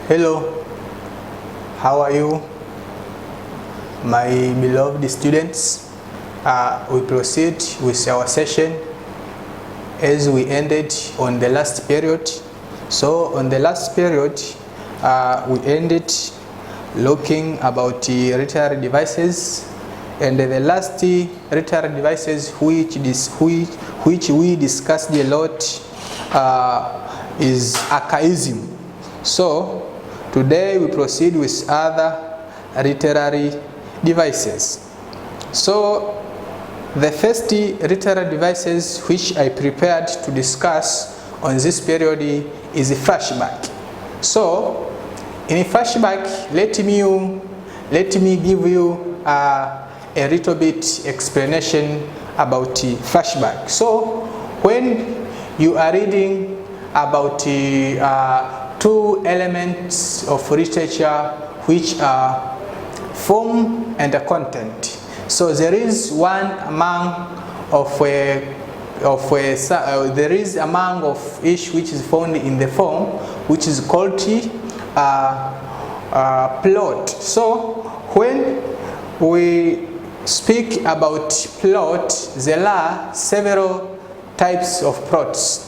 Hello, how are you, my beloved students? We proceed with our session as we ended on the last period. So on the last period, we ended looking about the literary devices, and the last literary devices which we discussed a lot is archaism. So today we proceed with other literary devices. So the first literary devices which I prepared to discuss on this period is flashback. So in flashback, let me give you a little bit explanation about flashback. So when you are reading about two elements of literature which are form and content. So there is one among of each which is found in the form, which is called plot. So when we speak about plot, there are several types of plots.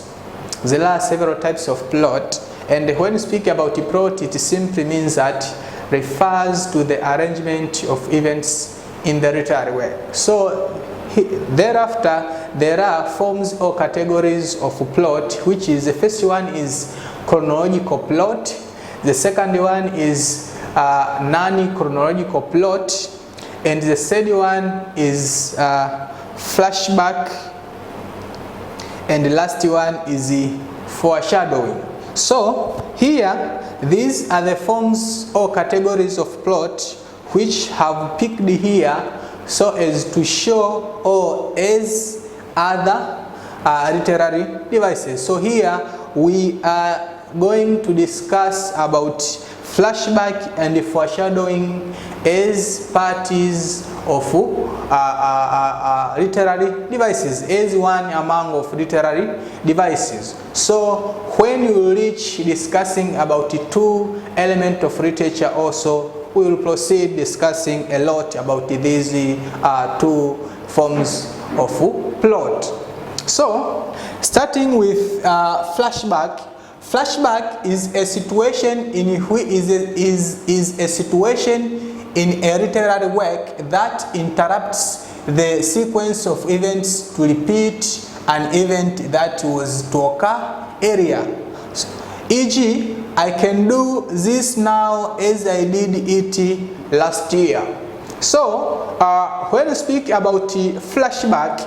There are several types of plot, and when we speak about a plot, it simply means that refers to the arrangement of events in the literary work. So thereafter, there are forms or categories of plot, which is the first one is chronological plot, the second one is non-chronological plot, and the third one is flashback, and the last one is the foreshadowing. So here, these are the forms or categories of plot which have picked here so as to show or as other literary devices. So here we are going to discuss about flashback and foreshadowing as parties of literary devices, as one among of literary devices. So when you reach discussing about the two elements of literature also, we will proceed discussing a lot about these two forms of plot. So starting with flashback. Flashback is a situation in which is a situation in a literary work that interrupts the sequence of events to repeat an event that was to occur earlier. E.g., I can do this now as I did it last year. So when we speak about flashback,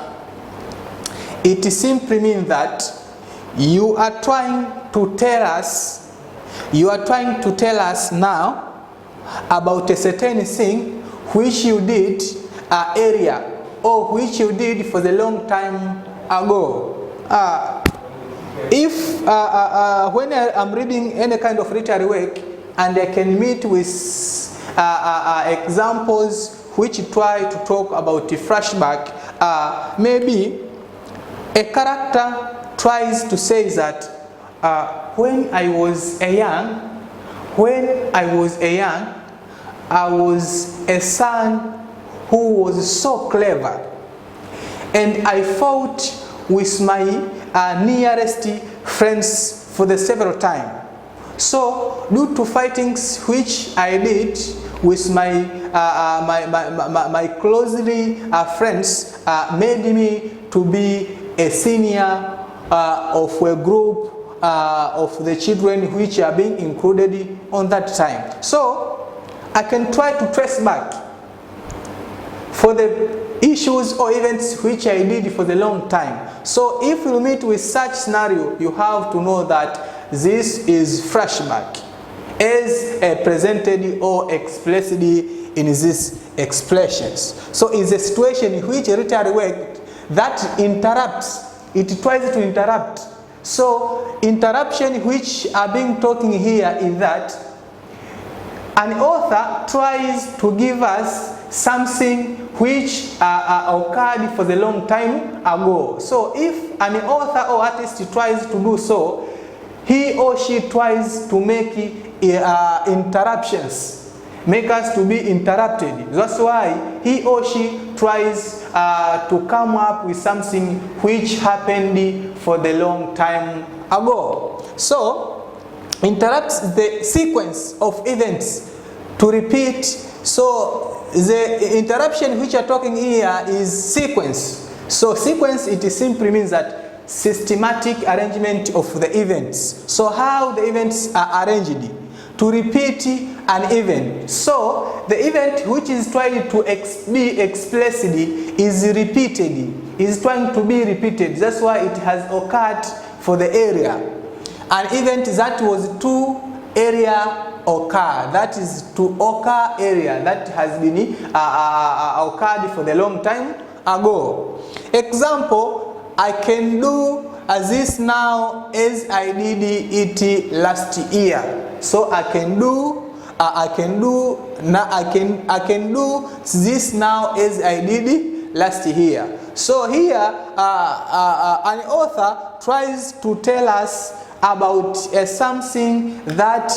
it simply means that you are trying to tell us now about a certain thing which you did earlier, or which you did for the long time ago. If when I'm reading any kind of literary work and I can meet with examples which try to talk about the flashback, maybe a character tries to say that when I was a young, I was a son who was so clever, and I fought with my nearest friends for the several time. So due to fightings which I did with my closely friends, made me to be a senior of a group of the children which are being included on that time. So I can try to trace back for the issues or events which I did for the long time. So if you meet with such scenario, you have to know that this is flashback as presented or expressed in these expressions. So it's a situation in which a literary work that interrupts, it tries to interrupt. So interruption which are being talking here is that an author tries to give us something which occurred for the long time ago. So if an author or artist tries to do so, he or she tries to make interruptions, make us to be interrupted. That's why he or she tries to come up with something which happened for the long time ago. So, interrupts the sequence of events to repeat. So, the interruption which you're talking here is sequence. So, sequence, it simply means that systematic arrangement of the events. So, how the events are arranged to repeat an event. So, the event which is trying to be explicit is repeated, is trying to be repeated. That's why it has occurred for the area. An event that was to area occur, that is to occur area, that has been occurred for the long time ago. Example, I can do this now as I did it last year. So I can do this now as I did it last year. So here an author tries to tell us about something that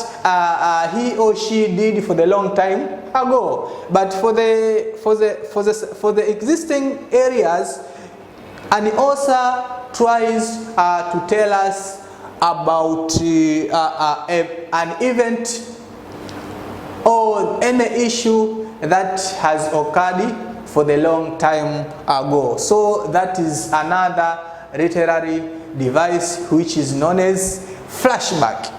he or she did for the long time ago. But for the existing areas, an author tries to tell us about an event or any issue that has occurred for the long time ago. So that is another literary device which is known as flashback.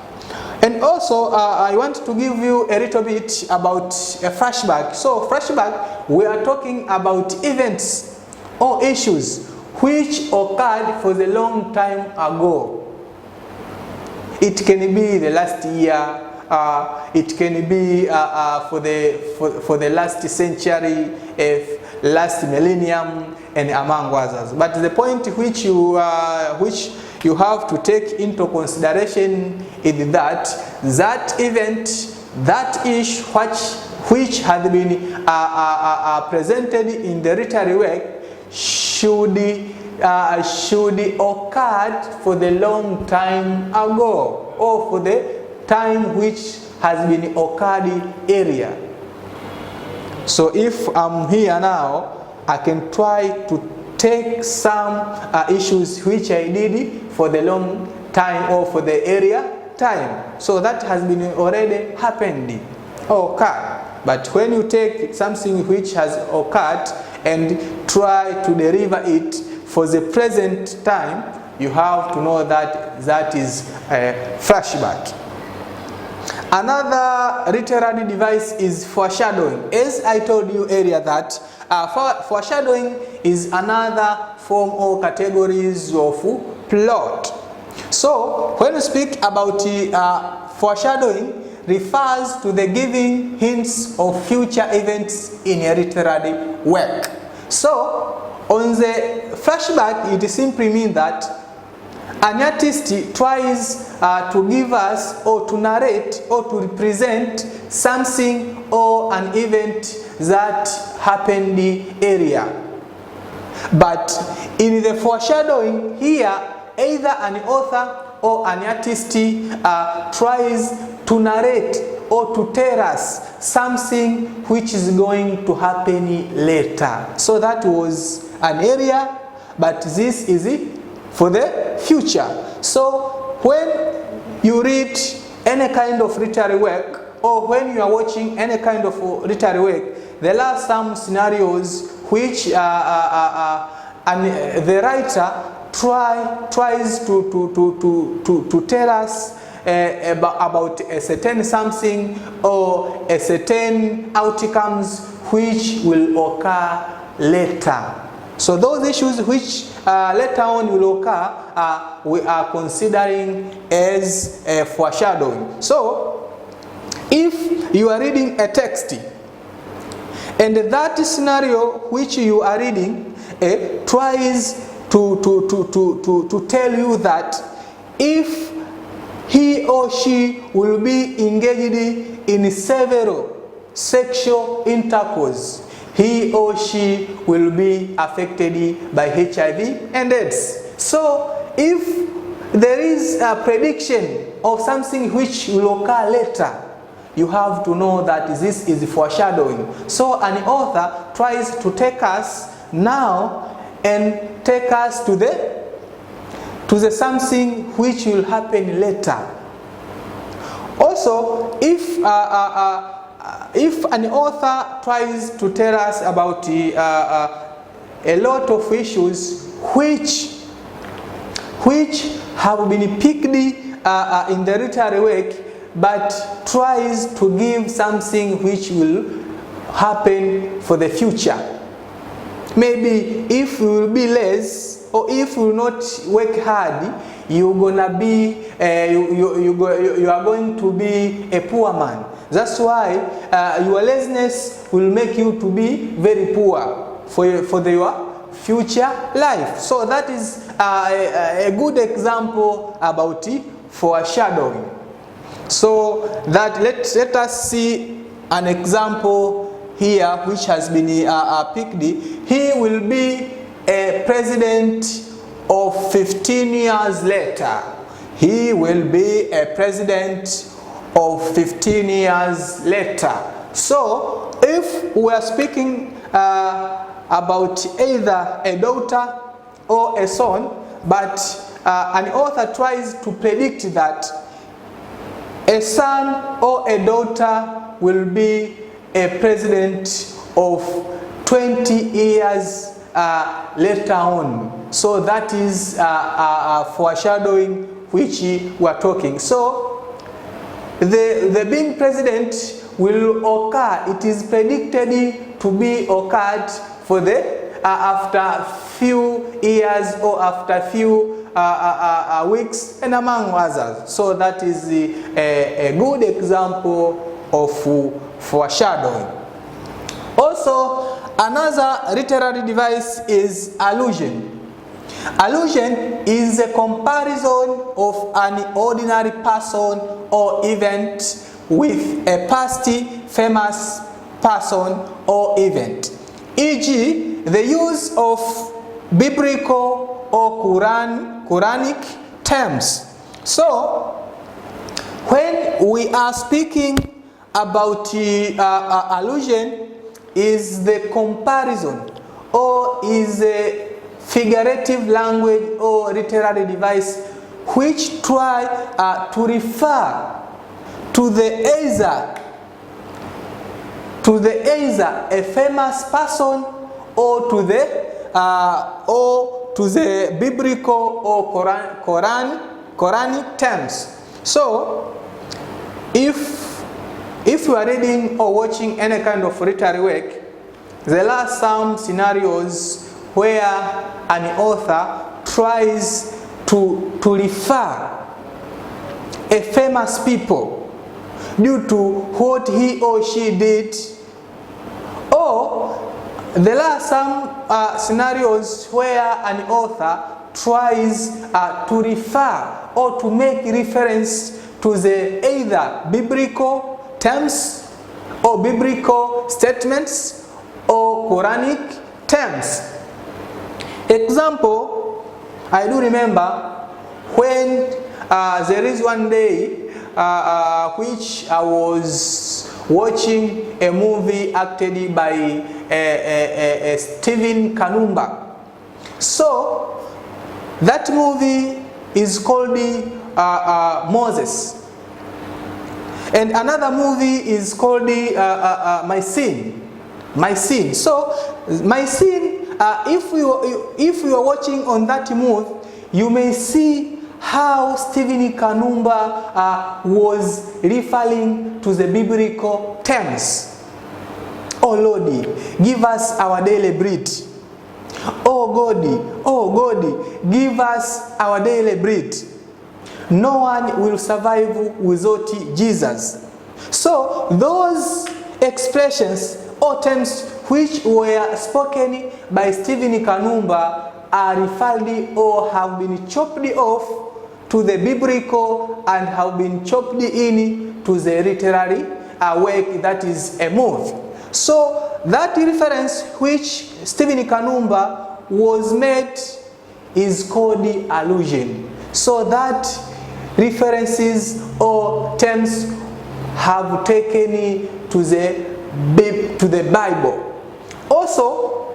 And also I want to give you a little bit about a flashback. So flashback, we are talking about events or issues which occurred for the long time ago. It can be the last year, it can be for the last century, last millennium, and among others. But the point which you have to take into consideration is that event, that issue which has been presented in the literary work should occur for the long time ago, or for the time which has been occurred area. So if I'm here now, I can try to take some issues which I did for the long time or for the area time. So that has been already happened or occurred. But when you take something which has occurred and try to deliver it for the present time, you have to know that that is a flashback. Another literary device is foreshadowing. As I told you earlier that foreshadowing is another form or categories of plot. So when we speak about foreshadowing, refers to the giving hints of future events in a literary work. So on the flashback, it simply means that an artist tries to give us or to narrate or to represent something or an event that happened in the area. But in the foreshadowing here, either an author or an artist tries to narrate or to tell us something which is going to happen later. So that was an area, but this is for the future. So when you read any kind of literary work, or when you are watching any kind of literary work, there are some scenarios which and the writer tries to tell us about a certain something or a certain outcomes which will occur later. So those issues which later on will occur, we are considering as a foreshadowing. So if you are reading a text and that scenario which you are reading tries to tell you that if he or she will be engaged in several sexual intercourse, he or she will be affected by HIV and AIDS. So if there is a prediction of something which will occur later, you have to know that this is foreshadowing. So an author tries to take us now and take us to the something which will happen later. Also, if an author tries to tell us about a lot of issues which have been picked in the literary work, but tries to give something which will happen for the future. Maybe if you will be less, or if you will not work hard, you are going to be a poor man. That's why your laziness will make you to be very poor for your future life. So that is a good example about foreshadowing. So that let us see an example here which has been picked. He will be a president of 15 years later. He will be a president of 15 years later. So if we are speaking about either a daughter or a son, but an author tries to predict that a son or a daughter will be a president of 20 years later on. So that is foreshadowing which we are talking. So the being president will occur. It is predicted to be occurred for the after few years or after few weeks and among others. So that is a good example of foreshadowing. Also, another literary device is allusion. Allusion is a comparison of an ordinary person or event with a past famous person or event. E.g., the use of biblical or Quranic terms. So, when we are speaking about allusion, is the comparison or is a figurative language or literary device which try to refer to the either a famous person or to the biblical or Quranic terms. So if you are reading or watching any kind of literary work, there are some scenarios where an author tries to refer a famous people due to what he or she did, or there are some scenarios where an author tries to refer or to make reference to the either biblical terms or biblical statements or Quranic terms. Example, I do remember when there is one day which I was watching a movie acted by Stephen Kanumba. So that movie is called Moses. And another movie is called My Sin. So My Sin, if you are watching on that movie, you may see how Stephen Kanumba was referring to the biblical terms. Oh Lord, give us our daily bread. Oh God, give us our daily bread. No one will survive without Jesus. So those expressions or terms which were spoken by Stephen Kanumba are referred or have been chopped off to the biblical and have been chopped in to the literary work, that is a movie. So that reference which Stephen Kanumba was made is called allusion. so that references or terms have taken to the Bible. Also,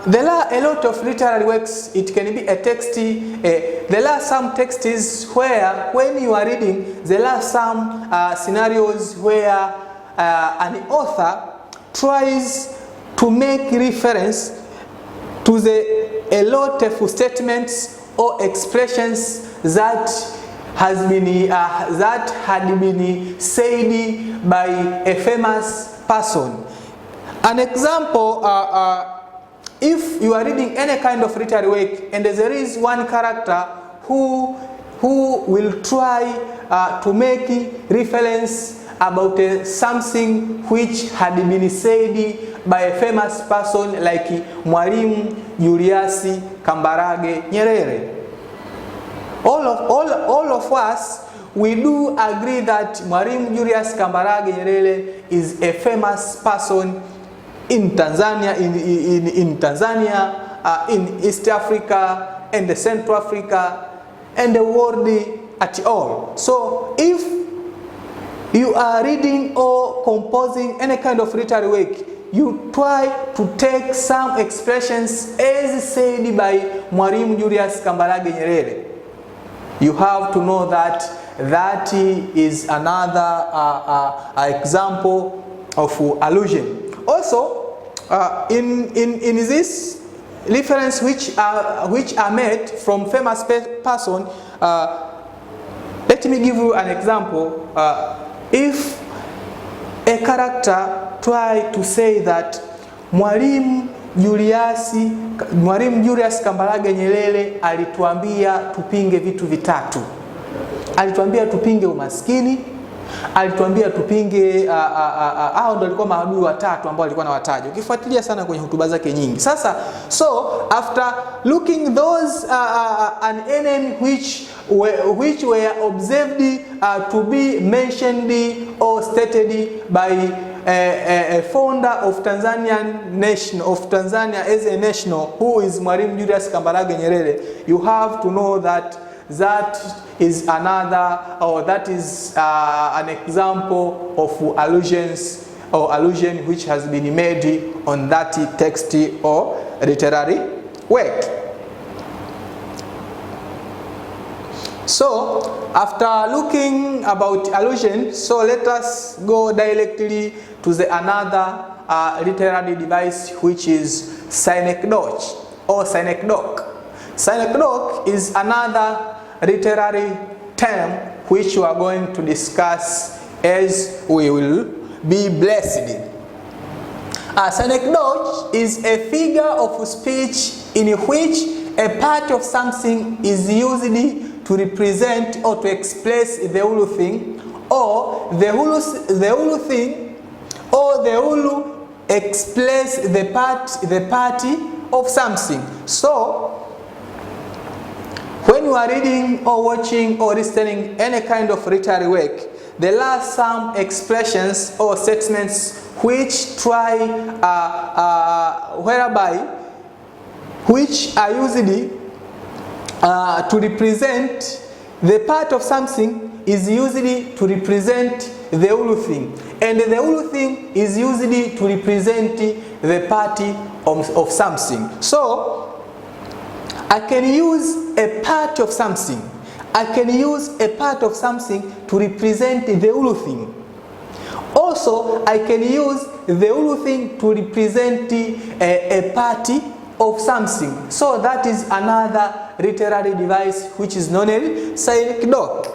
there are a lot of literary works. It can be a text. There are some texts where, when you are reading, there are some scenarios where an author tries to make reference to a lot of statements or expressions that had been said by a famous person. An example, if you are reading any kind of literary work and there is one character who will try to make reference about something which had been said by a famous person like Mwalimu Julius Kambarage Nyerere. All of us, we do agree that Mwalimu Julius Kambarage Nyerere is a famous person in Tanzania, in Tanzania, in East Africa, and Central Africa, and the world at all. So if you are reading or composing any kind of literary work, you try to take some expressions as said by Mwalimu Julius Kambarage Nyerere. You have to know that that is another example of allusion. Also, in this reference which are made from famous person, let me give you an example. If a character try to say that Mwalimu Julius Kambarage Nyerere alituambia tupinge vitu vitatu. Alituambia tupinge umaskini, alituambia tupinge hao ndio walikuwa maadui watatu ambao alikuwa anawataja. Ukifuatilia sana kwenye hotuba zake nyingi. Sasa, so after looking those an enemy which were observed to be mentioned or stated by a founder of Tanzania as a national, who is Mwalimu Julius Kambarage Nyerere, you have to know that that is another, or that is an example of allusions or allusion which has been made on that text or literary work. So, after looking about allusion, so let us go directly to another literary device, which is synecdoche or synecdoche. Synecdoche is another literary term which we are going to discuss as we will be blessed. Synecdoche is a figure of speech in which a part of something is used to represent or to express the whole thing, or the whole thing, or the whole express the party of something. So, when you are reading or watching or listening any kind of literary work, there are some expressions or statements which try, which are usually to represent the part of something is usually to represent the whole thing, and the whole thing is usually to represent the party of something. So, I can use a part of something. I can use a part of something to represent the whole thing. Also, I can use the whole thing to represent a party of something. So that is another literary device which is known as synecdoche.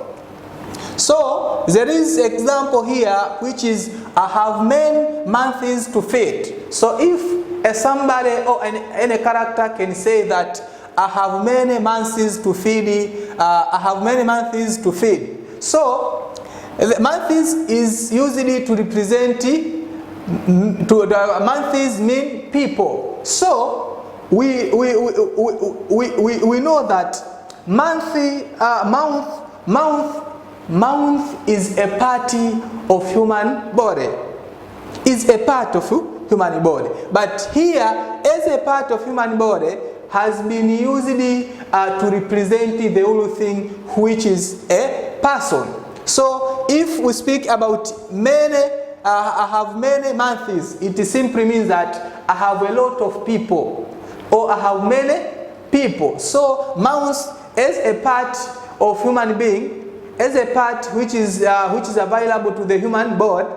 So there is example here which is I have many months to feed. So if somebody or any character can say that I have many months to feed, I have many months to feed. So the months is usually to represent months mean people. So we know that month is a party of human body. Is a part of human body. But here, as a part of human body, has been used to represent the whole thing, which is a person. So if we speak about many, I have many months, it simply means that I have a lot of people, or I have many people. So months as a part of human being, as a part which is available to the human body,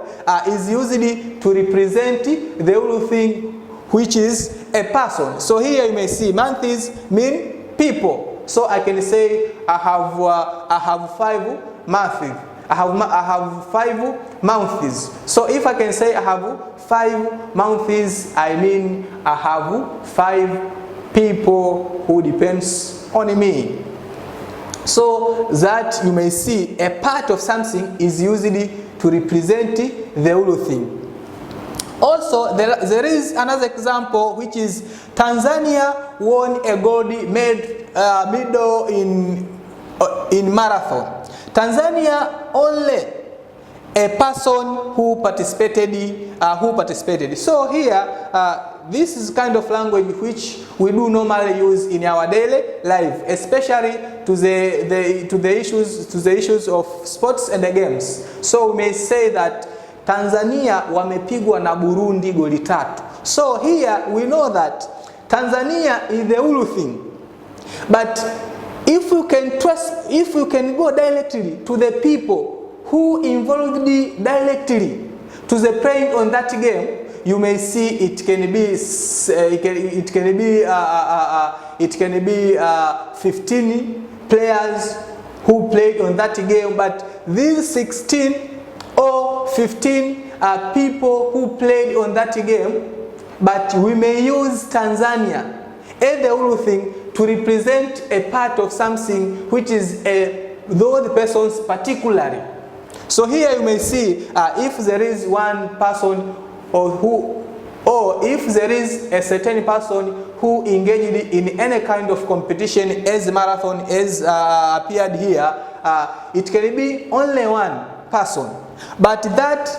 is used to represent the whole thing, which is a person. So here you may see months mean people. So I can say I have 5 months. I have 5 months. So if I can say I have 5 months, I mean I have 5 people who depends on me. So that you may see a part of something is used to represent the whole thing. Also, there is another example, which is Tanzania won a gold medal in marathon. Tanzania only a person who participated. So here, this is kind of language which we do normally use in our daily life, especially to the issues of sports and the games. So we may say that Tanzania wamepigwa na Burundi goli 3. So here we know that Tanzania is the whole thing. But if you can go directly to the people who involved directly to the playing on that game, you may see it can be 15 players who played on that game, but these 16 or 15 people who played on that game, but we may use Tanzania as the whole thing to represent a part of something which is those persons particularly. So here you may see if there is one person or if there is a certain person who engaged in any kind of competition as marathon as appeared here, it can be only one person. But that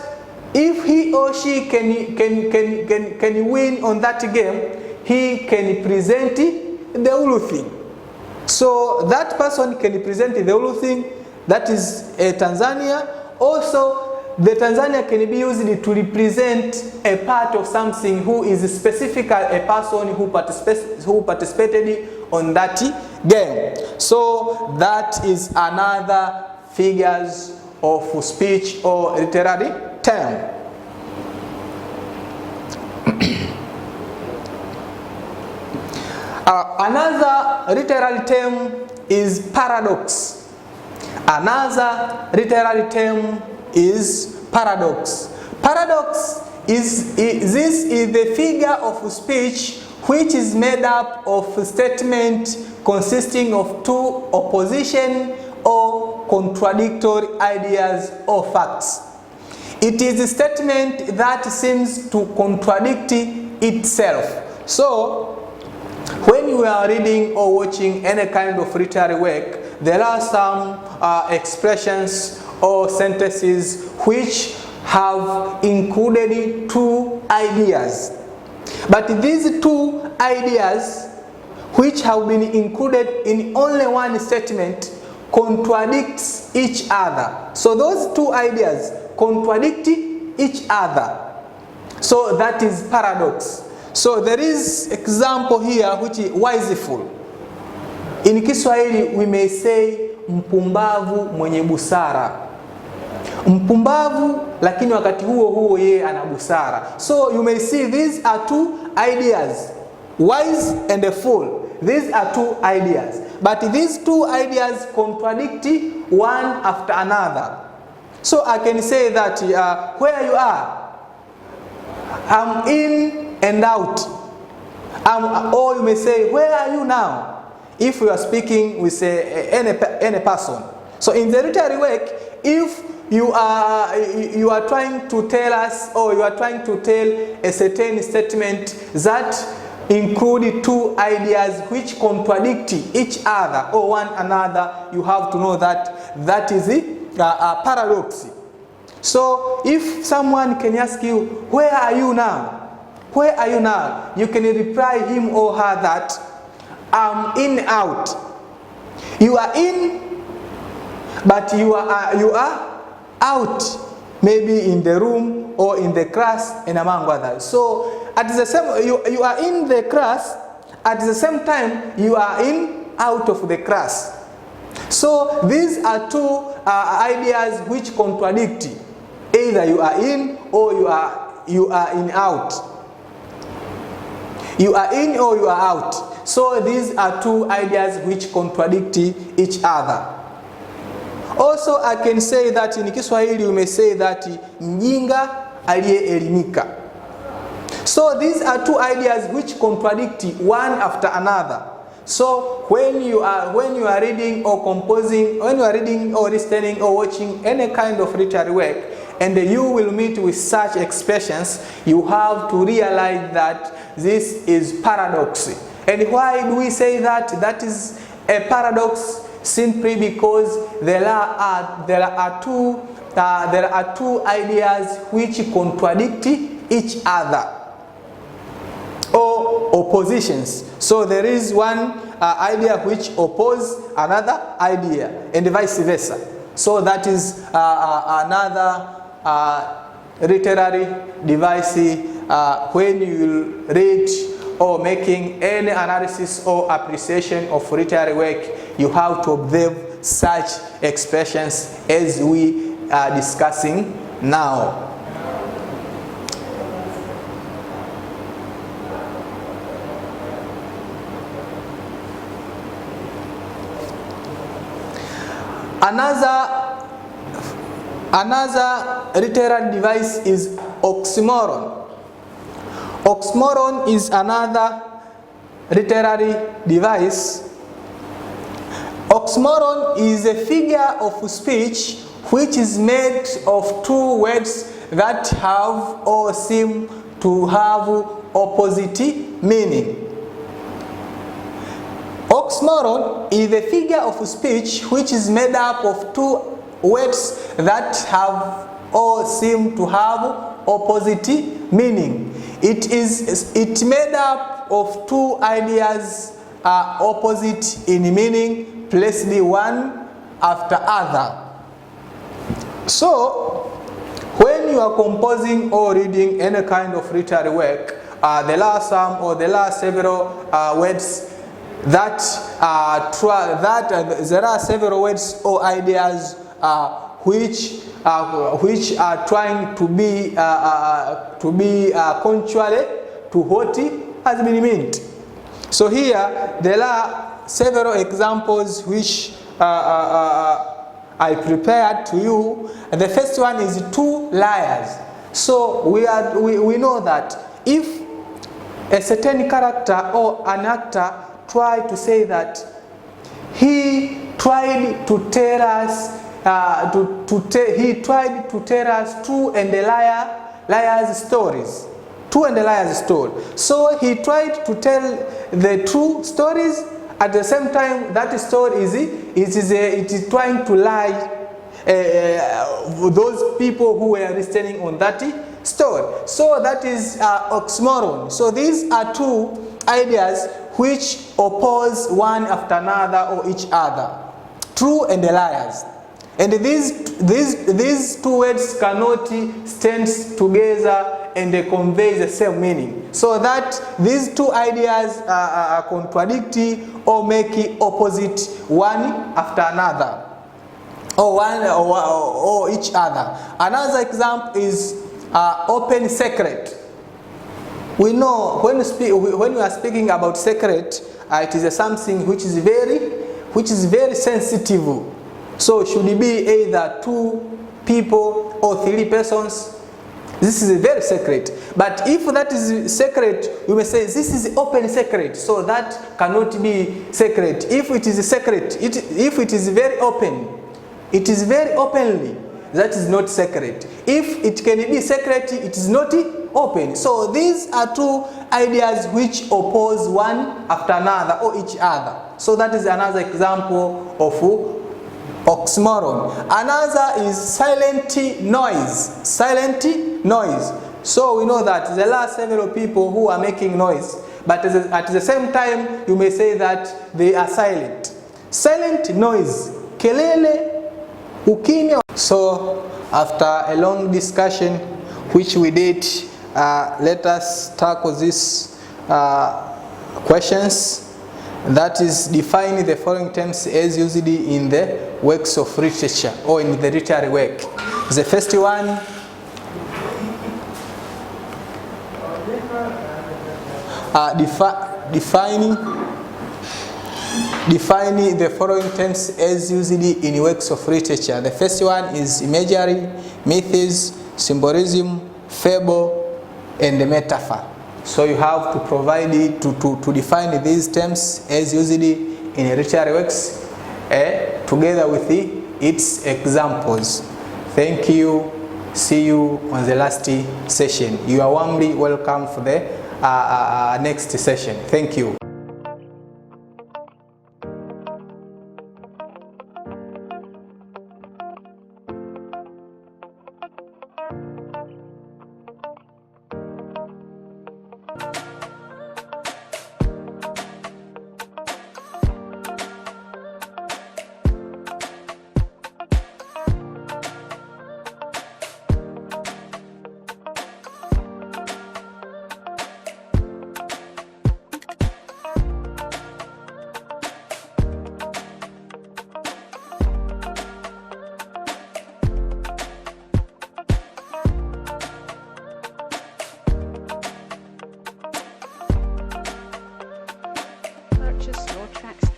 if he or she can win on that game, he can present the whole thing. So that person can present the whole thing. That is Tanzania. Also, the Tanzania can be used to represent a part of something who is specifically a person who participated on that game. So that is another figures of speech or literary term. Another literary term is paradox. Another literary term is paradox. Paradox is the figure of speech which is made up of statement consisting of 2 opposition or contradictory ideas or facts. It is a statement that seems to contradict itself. So when you are reading or watching any kind of literary work, there are some expressions or sentences which have included 2 ideas. But these 2 ideas which have been included in only one statement contradicts each other. So those 2 ideas contradict each other. So that is paradox. So there is example here which is wiseful. In Kiswahili we may say mpumbavu mwenye busara. Mpumbavu lakini wakati huo yeye ana busara. So you may see these are 2 ideas, wise and a fool. These are 2 ideas, but these 2 ideas contradict one after another. So I can say that where you are, I'm in and out. Or you may say, where are you now? If we are speaking with any person. So in the literary work, if you are trying to tell us, or you are trying to tell a certain statement that include 2 ideas which contradict each other or one another, you have to know that that is a paradox. So if someone can ask you, where are you now? Where are you now? You can reply him or her that I'm in, out. You are in, but you are out, maybe in the room or in the class and among others. So at the same, you are in the class, at the same time you are in, out of the class. So these are two ideas which contradict. Either you are in or you are in, out. You are in or you are out. So these are two ideas which contradict each other. Also, I can say that in Kiswahili we may say that mjinga aliyeelimika. So these are two ideas which contradict one after another. So when you are reading or composing, when you are reading or listening or watching any kind of literary work, and you will meet with such expressions, you have to realize that this is paradox. And why do we say that? That is a paradox simply because there are two ideas which contradict each other, or oppositions. So there is one idea which opposes another idea, and vice versa. So that is another literary device when you read or making any analysis or appreciation of literary work, you have to observe such expressions as we are discussing now. Another literary device is oxymoron. Oxmoron is another literary device. Oxmoron is a figure of speech which is made of two words that have or seem to have opposite meaning. Oxmoron is a figure of speech which is made up of two words that have or seem to have opposite meaning. It's made up of two ideas opposite in meaning, placed one after other. So when you are composing or reading any kind of literary work, there are several words that there are several words or ideas which are trying to be contrary to what has been meant. So here there are several examples which I prepared to you. And the first one is two liars. So we know that if a certain character or an actor try to say that he tried to tell us he tried to tell us true and liar's stories. True and liar's story. So he tried to tell the true stories, at the same time that story is trying to lie those people who were listening on that story. So that is oxymoron. So these are two ideas which oppose one after another or each other. True and liars. And these two words cannot stand together and they convey the same meaning. So that these two ideas are contradictory or make opposite one after another, or each other. Another example is open secret. We know when we are speaking about secret, it is something which is very sensitive. So it should be either two people or three persons. This is very secret. But if that is secret, we may say this is open secret. So that cannot be secret. If it is a secret, if it is very open, it is very openly, that is not secret. If it can be secret, it is not open. So these are two ideas which oppose one after another or each other. So that is another example of oxymoron. Another is silent noise. Silent noise. So we know that there are several people who are making noise, but at the same time you may say that they are silent. Silent noise, kelele, ukimya. So after a long discussion which we did, let us tackle these questions. That is, define the following terms as used in the works of literature or in the literary work. The first one, define the following terms as used in works of literature. The first one is imagery, myths, symbolism, fable, and the metaphor. So you have to provide it to define these terms as used in literary works together with its examples. Thank you. See you on the last session. You are warmly welcome for the next session. Thank you. Purchase your tracks